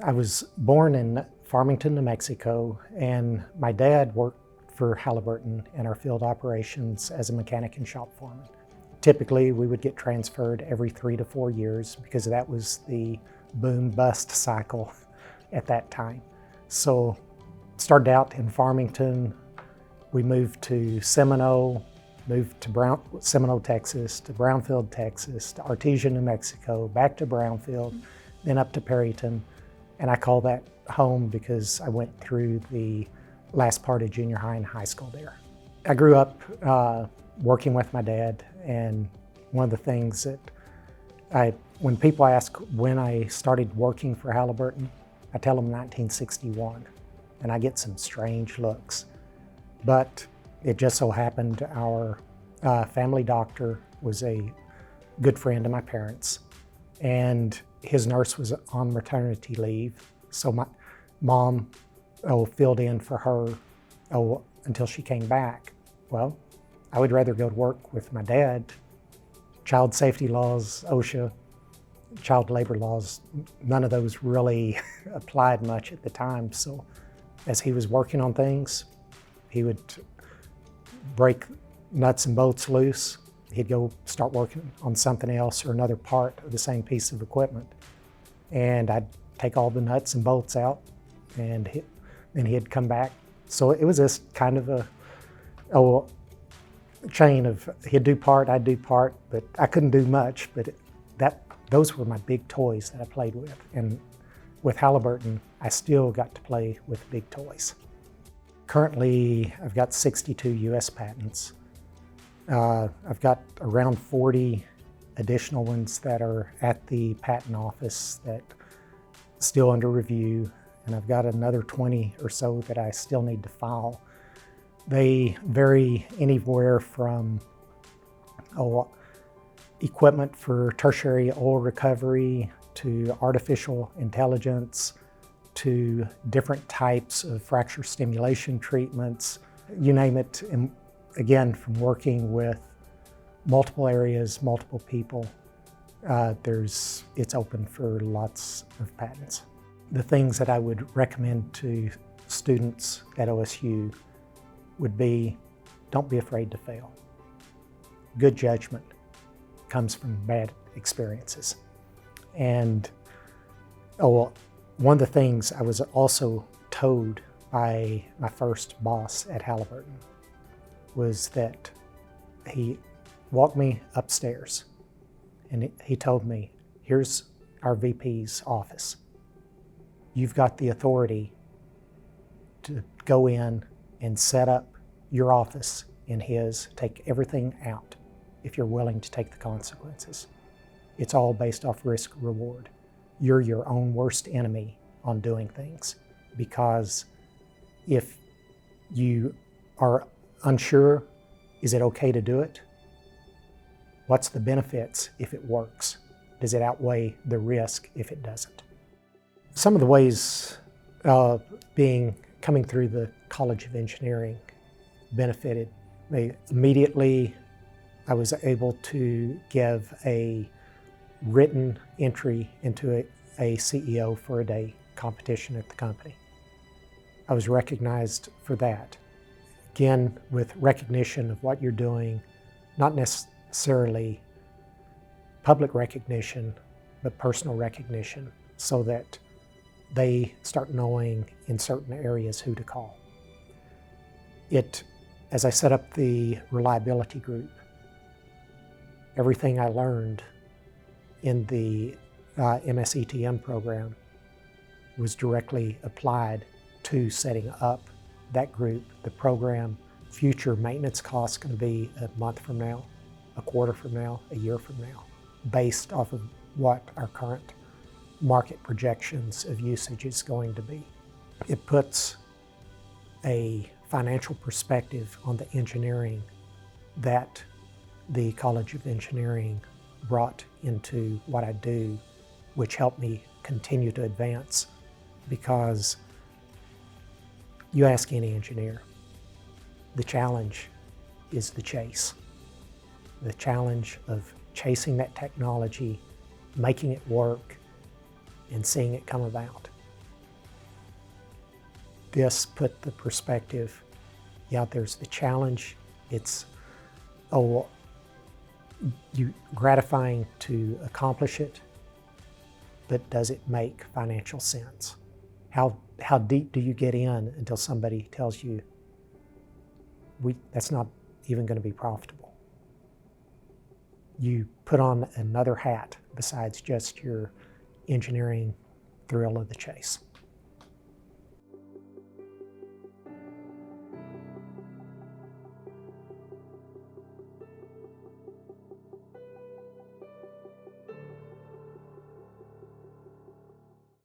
I was born in Farmington, New Mexico, and my dad worked for Halliburton in our field operations as a mechanic and shop foreman. Typically, we would get transferred every 3 to 4 years because that was the boom-bust cycle at that time. So, started out in Farmington. We moved to Seminole, moved to Seminole, Texas, to Brownfield, Texas, to Artesia, New Mexico, back to Brownfield, then up to Perryton. And I call that home because I went through the last part of junior high and high school there. I grew up working with my dad, and one of the things that when people ask when I started working for Halliburton, I tell them 1961, and I get some strange looks. But it just so happened our family doctor was a good friend of my parents, and his nurse was on maternity leave, so my mom filled in for her until she came back. Well, I would rather go to work with my dad. Child safety laws, OSHA, child labor laws, none of those really applied much at the time. So as he was working on things, he would break nuts and bolts loose. He'd go start working on something else or another part of the same piece of equipment. And I'd take all the nuts and bolts out, and then he'd come back. So it was this kind of a chain of he'd do part, I'd do part, but I couldn't do much. But those were my big toys that I played with. And with Halliburton, I still got to play with big toys. Currently, I've got 62 US patents. I've got around 40 additional ones that are at the patent office that still under review, and I've got another 20 or so that I still need to file. They vary anywhere from equipment for tertiary oil recovery to artificial intelligence to different types of fracture stimulation treatments, you name it. And again, from working with multiple areas, multiple people, it's open for lots of patents. The things that I would recommend to students at OSU would be, don't be afraid to fail. Good judgment comes from bad experiences. And one of the things I was also told by my first boss at Halliburton was that he walked me upstairs and he told me, here's our VP's office. You've got the authority to go in and set up your office in his, take everything out if you're willing to take the consequences. It's all based off risk reward. You're your own worst enemy on doing things, because if you are unsure, is it okay to do it? What's the benefits if it works? Does it outweigh the risk if it doesn't? Some of the ways coming through the College of Engineering benefited me. Immediately, I was able to give a written entry into a CEO for a day competition at the company. I was recognized for that. Again, with recognition of what you're doing, not necessarily public recognition, but personal recognition, so that they start knowing in certain areas who to call. As I set up the reliability group, everything I learned in the MSETM program was directly applied to setting up that group, the program. Future maintenance costs going to be a month from now, a quarter from now, a year from now, based off of what our current market projections of usage is going to be. It puts a financial perspective on the engineering that the College of Engineering brought into what I do, which helped me continue to advance. Because you ask any engineer, the challenge is the chase. The challenge of chasing that technology, making it work, and seeing it come about. this put the perspective, yeah, there's the challenge. It's gratifying to accomplish it, but does it make financial sense? How deep do you get in until somebody tells you that's not even going to be profitable? You put on another hat besides just your engineering thrill of the chase.